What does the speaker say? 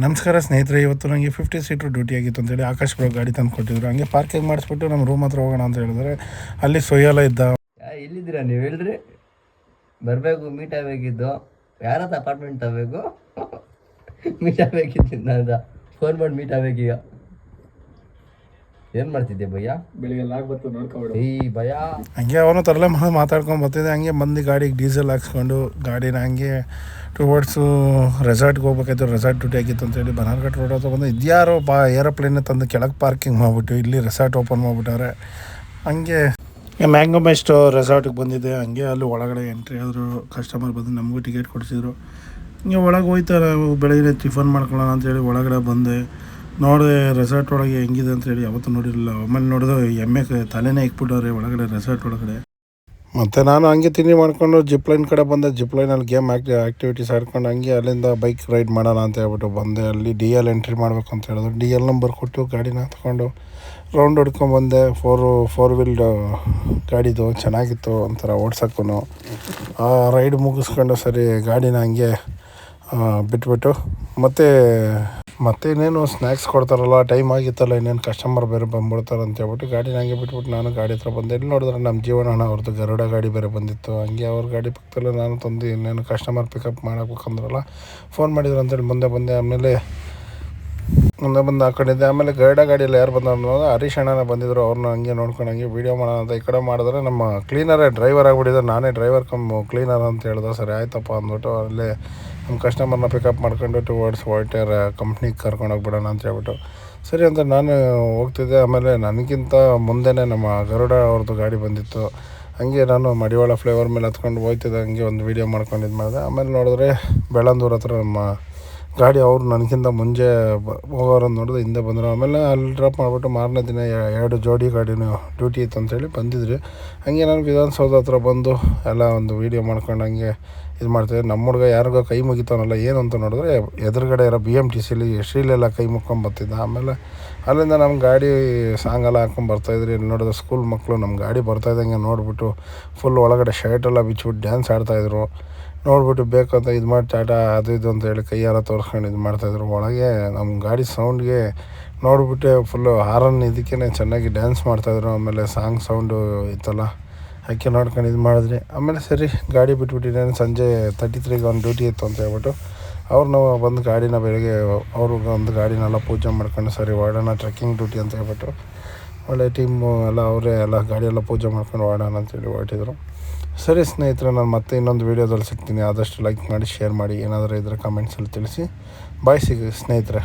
ನಮಸ್ಕಾರ ಸ್ನೇಹಿತರೆ, ಇವತ್ತು ನನಗೆ 50 ಸೀಟ್ರ್ ಡ್ಯೂಟಿ ಆಗಿತ್ತು ಅಂತೇಳಿ ಆಕಾಶ್ ಬ್ರೋ ಗಾಡಿ ತಂದು ಕೊಟ್ಟಿದ್ರು. ಹಂಗೆ ಪಾರ್ಕಿಂಗ್ ಮಾಡಿಸ್ಬಿಟ್ಟು ನಮ್ಮ ರೂಮ್ ಹತ್ರ ಹೋಗೋಣ ಅಂತ ಹೇಳಿದ್ರೆ ಅಲ್ಲಿ ಸೊಯ್ಯಲ್ಲ ಇದ್ದ. ಇಲ್ಲಿದ್ದೀರಾ ನೀವು? ಹೇಳ್ರಿ, ಬರಬೇಕು, ಮೀಟ್ ಆಗಬೇಕಿದ್ದು. ಯಾರತ್ತ ಅಪಾರ್ಟ್ಮೆಂಟ್ ತಗೋಬೇಕು, ಮೀಟ್ ಆಗಬೇಕಿತ್ತು. ನಾನು ಫೋನ್ ಮಾಡಿ ಮೀಟ್ ಆಗಬೇಕೀಗ. ಏನು ಮಾಡ್ತಿದ್ದೆ ಭಯ್ಯ? ಬೆಳಿಗ್ಗೆ ಲಾಗ್ ಬರ್ತು ನೋಡ್ಕೊಬೇಡ. ಈ ಭಯ ಹಂಗೆ ಅವನು ತರಲೆ ಮಾತಾಡ್ಕೊಂಡು ಬರ್ತಿದ್ದೆ. ಹಂಗೆ ಮಂದಿ ಗಾಡಿಗೆ ಡೀಸೆಲ್ ಹಾಕ್ಸ್ಕೊಂಡು ಗಾಡಿನ ಹಂಗೆ ಟುವರ್ಡ್ಸು ರೆಸಾರ್ಟ್ಗೆ ಹೋಗ್ಬೇಕಾಯ್ತು. ರೆಸಾರ್ಟ್ ಡ್ಯೂಟಿ ಆಗಿತ್ತು ಅಂತೇಳಿ ಬನಾರ್ಘಟ್ ರೋಡ್ ಹತ್ರ ಬಂದು ಇದ್ಯಾರೋ ಏರೋಪ್ಲೇನ್ ತಂದು ಕೆಳಗೆ ಪಾರ್ಕಿಂಗ್ ಮಾಡಿಬಿಟ್ಟು ಇಲ್ಲಿ ರೆಸಾರ್ಟ್ ಓಪನ್ ಮಾಡಿಬಿಟ್ಟಾರೆ. ಹಂಗೆ ಮ್ಯಾಂಗೋ ಬೆಸ್ಟ್ ರೆಸಾರ್ಟಿಗೆ ಬಂದಿದ್ದೆ. ಹಂಗೆ ಅಲ್ಲಿ ಒಳಗಡೆ ಎಂಟ್ರಿ ಆದರು. ಕಸ್ಟಮರ್ ಬಂದು ನಮಗೂ ಟಿಕೆಟ್ ಕೊಡಿಸಿದ್ರು. ಹಿಂಗೆ ಒಳಗೆ ಹೋಯ್ತಾರೆ. ಬೆಳಗ್ಗೆ ಟಿಫನ್ ಮಾಡ್ಕೊಳ್ಳೋಣ ಅಂತೇಳಿ ಒಳಗಡೆ ಬಂದೆ. ನೋಡಿದೆ ರೆಸಾರ್ಟ್ ಒಳಗೆ ಹೆಂಗಿದೆ ಅಂತೇಳಿ ಯಾವತ್ತೂ ನೋಡಿರಲಿಲ್ಲ. ಆಮೇಲೆ ನೋಡಿದ್ರೆ ಎಮ್ಮೆ ತಲೆನೇ ಇಕ್ಬಿಟ್ಟವ್ರೆ ಒಳಗಡೆ ರೆಸಾರ್ಟ್ ಒಳಗಡೆ. ಮತ್ತು ನಾನು ಹಂಗೆ ತಿಂಡಿ ಮಾಡ್ಕೊಂಡು ಜಿಪ್ಲೈನ್ ಕಡೆ ಬಂದೆ. ಜಿಪ್ಲೈನಲ್ಲಿ ಗೇಮ್ ಆ್ಯಕ್ಟಿವಿಟೀಸ್ ಆಡ್ಕೊಂಡು ಹಂಗೆ ಅಲ್ಲಿಂದ ಬೈಕ್ ರೈಡ್ ಮಾಡೋಣ ಅಂತ ಹೇಳ್ಬಿಟ್ಟು ಬಂದೆ. ಅಲ್ಲಿ DL ಎಂಟ್ರಿ ಮಾಡಬೇಕು ಅಂತ ಹೇಳಿದ್ರು. DL ನಂಬರ್ ಕೊಟ್ಟು ಗಾಡಿನ ಹತ್ಕೊಂಡು ರೌಂಡ್ ಹೊಡ್ಕೊಂಡ್ಬಂದೆ. ಫೋರ್ ವೀಲ್ ಗಾಡಿದು ಚೆನ್ನಾಗಿತ್ತು ಒಂಥರ ಓಡ್ಸೋಕ್ಕೂ. ಆ ರೈಡ್ ಮುಗಿಸ್ಕೊಂಡು ಸರಿ ಗಾಡಿನ ಹಂಗೆ ಬಿಟ್ಬಿಟ್ಟು ಮತ್ತೆ ಇನ್ನೇನು ಸ್ನ್ಯಾಕ್ಸ್ ಕೊಡ್ತಾರಲ್ಲ, ಟೈಮ್ ಆಗಿತ್ತಲ್ಲ, ಇನ್ನೇನು ಕಸ್ಟಮರ್ ಬೇರೆ ಬಂದ್ಬಿಡ್ತಾರೆ ಅಂತ ಹೇಳ್ಬಿಟ್ಟು ಗಾಡಿನ ಹಂಗೆ ಬಿಟ್ಬಿಟ್ಟು ನಾನು ಗಾಡಿ ಹತ್ರ ಬಂದೆ. ಇಲ್ಲಿ ನೋಡಿದ್ರೆ ನಮ್ಮ ಜೀವನ ಅವ್ರದ್ದು ಗರುಡ ಗಾಡಿ ಬೇರೆ ಬಂದಿತ್ತು. ಹಂಗೆ ಅವ್ರ ಗಾಡಿ ಪಕ್ಕದಲ್ಲೇ ನಾನು ತಂದು ಇನ್ನೇನು ಕಸ್ಟಮರ್ ಪಿಕಪ್ ಮಾಡಬೇಕಂದ್ರಲ್ಲ, ಫೋನ್ ಮಾಡಿದ್ರು ಅಂತೇಳಿ ಮುಂದೆ ಬಂದೆ ಹಾಕೊಂಡಿದ್ದೆ. ಆಮೇಲೆ ಗರುಡ ಗಾಡಿಯಲ್ಲಿ ಯಾರು ಬಂದ ಅನ್ನೋದು ಹರೀಶ್ ಅಣ್ಣನ ಬಂದಿದ್ದರು. ಅವ್ರನ್ನ ಹಂಗೆ ನೋಡ್ಕೊಂಡು ಹಂಗೆ ವೀಡಿಯೋ ಮಾಡೋಣ ಅಂತ ಈ ಕಡೆ ಮಾಡಿದ್ರೆ ನಮ್ಮ ಕ್ಲೀನರೇ ಡ್ರೈವರ್ ಆಗಿಬಿಟ್ಟಿದ್ದಾರೆ. ನಾನೇ ಡ್ರೈವರ್ ಕ್ಲೀನರ್ ಅಂತ ಹೇಳ್ದೆ. ಸರಿ ಆಯ್ತಪ್ಪ ಅಂದ್ಬಿಟ್ಟು ಅಲ್ಲೇ ನಮ್ಮ ಕಸ್ಟಮರ್ನ ಪಿಕಪ್ ಮಾಡ್ಕೊಂಡು ಟುವರ್ಡ್ಸ್ ವಾಲ್ಟೇರ್ ಕಂಪ್ನಿಗೆ ಕರ್ಕೊಂಡೋಗ್ಬಿಡೋಣ ಅಂತ ಹೇಳ್ಬಿಟ್ಟು ಸರಿ ಅಂತ ನಾನು ಹೋಗ್ತಿದ್ದೆ. ಆಮೇಲೆ ನನಗಿಂತ ಮುಂದೆನೇ ನಮ್ಮ ಗರುಡ ಅವ್ರದ್ದು ಗಾಡಿ ಬಂದಿತ್ತು. ಹಂಗೆ ನಾನು ಮಡಿವಾಳ ಫ್ಲೇವರ್ ಮೇಲೆ ಹತ್ಕೊಂಡು ಹೋಗ್ತಿದ್ದೆ. ಹಂಗೆ ಒಂದು ವೀಡಿಯೋ ಮಾಡ್ಕೊಂಡು ಇದು ಮಾಡಿದೆ. ಆಮೇಲೆ ನೋಡಿದ್ರೆ ಬೆಳ್ಳಂದೂರು ಹತ್ರ ನಮ್ಮ ಗಾಡಿ ಅವ್ರು ನನಗಿಂತ ಮುಂಚೆ ಹೋಗೋರನ್ನು ನೋಡಿದ್ರೆ ಹಿಂದೆ ಬಂದರು. ಆಮೇಲೆ ಅಲ್ಲಿ ಡ್ರಾಪ್ ಮಾಡಿಬಿಟ್ಟು ಮಾರನೇ ದಿನ 2 ಜೋಡಿ ಗಾಡಿನೂ ಡ್ಯೂಟಿ ಇತ್ತು ಅಂತೇಳಿ ಬಂದಿದ್ರಿ. ಹಂಗೆ ನಾನು ವಿಧಾನಸೌಧ ಹತ್ರ ಬಂದು ಎಲ್ಲ ಒಂದು ವೀಡಿಯೋ ಮಾಡ್ಕೊಂಡು ಹಂಗೆ ಇದು ಮಾಡ್ತಾಯಿದ್ದೆ. ನಮ್ಮ ಹುಡುಗ ಯಾರಿಗೋ ಕೈ ಮುಗಿತಾನಲ್ಲ ಏನು ಅಂತ ನೋಡಿದ್ರೆ ಎದುರುಗಡೆ ಇರೋ BMTCಲಿ ಶ್ರೀಲೆಲ್ಲ ಕೈ ಮುಗ್ಕೊಂಬರ್ತಿದ್ದ. ಆಮೇಲೆ ಅಲ್ಲಿಂದ ನಮ್ಮ ಗಾಡಿ ಸಾಂಗೆಲ್ಲ ಹಾಕ್ಕೊಂಬರ್ತಾಯಿದ್ರಿ. ಇಲ್ಲಿ ನೋಡಿದ್ರೆ ಸ್ಕೂಲ್ ಮಕ್ಕಳು ನಮ್ಮ ಗಾಡಿ ಬರ್ತಾಯಿದ್ದಂಗೆ ನೋಡಿಬಿಟ್ಟು ಫುಲ್ ಒಳಗಡೆ ಶರ್ಟೆಲ್ಲ ಬಿಚ್ಚಿಬಿಟ್ಟು ಡ್ಯಾನ್ಸ್ ಆಡ್ತಾಯಿದ್ರು. ನೋಡಿಬಿಟ್ಟು ಬೇಕಂತ ಇದು ಮಾಡಿ ಟಾಟಾ ಅದು ಇದು ಅಂತೇಳಿ ಕೈಯೆಲ್ಲ ತೋರಿಸ್ಕೊಂಡು ಇದು ಮಾಡ್ತಾಯಿದ್ರು. ಒಳಗೆ ನಮ್ಮ ಗಾಡಿ ಸೌಂಡ್ಗೆ ನೋಡಿಬಿಟ್ಟೆ ಫುಲ್ಲು ಹಾರನ್ ಇದಕ್ಕೇ ಚೆನ್ನಾಗಿ ಡ್ಯಾನ್ಸ್ ಮಾಡ್ತಾಯಿದ್ರು. ಆಮೇಲೆ ಸಾಂಗ್ ಸೌಂಡು ಇತ್ತಲ್ಲ, ಅದಕ್ಕೆ ನೋಡ್ಕೊಂಡು ಇದು ಮಾಡಿದ್ರಿ. ಆಮೇಲೆ ಸರಿ ಗಾಡಿ ಬಿಟ್ಬಿಟ್ಟಿದ್ದೇನೆ. ಸಂಜೆ 33ಗೆ ಒಂದು ಡ್ಯೂಟಿ ಇತ್ತು ಅಂತ ಹೇಳ್ಬಿಟ್ಟು ಅವ್ರನ್ನ ಬಂದು ಗಾಡಿನ ಬೆಳಗ್ಗೆ ಅವ್ರಿಗೆ ಒಂದು ಗಾಡಿನೆಲ್ಲ ಪೂಜೆ ಮಾಡ್ಕೊಂಡು ಸರಿ ಹೊರಡೋಣ ಟ್ರೆಕ್ಕಿಂಗ್ ಡ್ಯೂಟಿ ಅಂತ ಹೇಳ್ಬಿಟ್ಟು ಒಳ್ಳೆ ಟೀಮು ಎಲ್ಲ ಅವರೇ ಎಲ್ಲ ಗಾಡಿಯೆಲ್ಲ ಪೂಜೆ ಮಾಡ್ಕೊಂಡು ಹೊರಡೋಣ ಅಂತೇಳಿ ಹೊರಟಿದ್ರು. ಸರಿ ಸ್ನೇಹಿತರೆ, ನಾನು ಮತ್ತೆ ಇನ್ನೊಂದು ವೀಡಿಯೋದಲ್ಲಿ ಸಿಗ್ತೀನಿ. ಆದಷ್ಟು ಲೈಕ್ ಮಾಡಿ, ಶೇರ್ ಮಾಡಿ, ಏನಾದರೂ ಇದ್ದರೆ ಕಮೆಂಟ್ಸಲ್ಲಿ ತಿಳಿಸಿ. ಬಾಯ್, ಸ್ನೇಹಿತರೆ.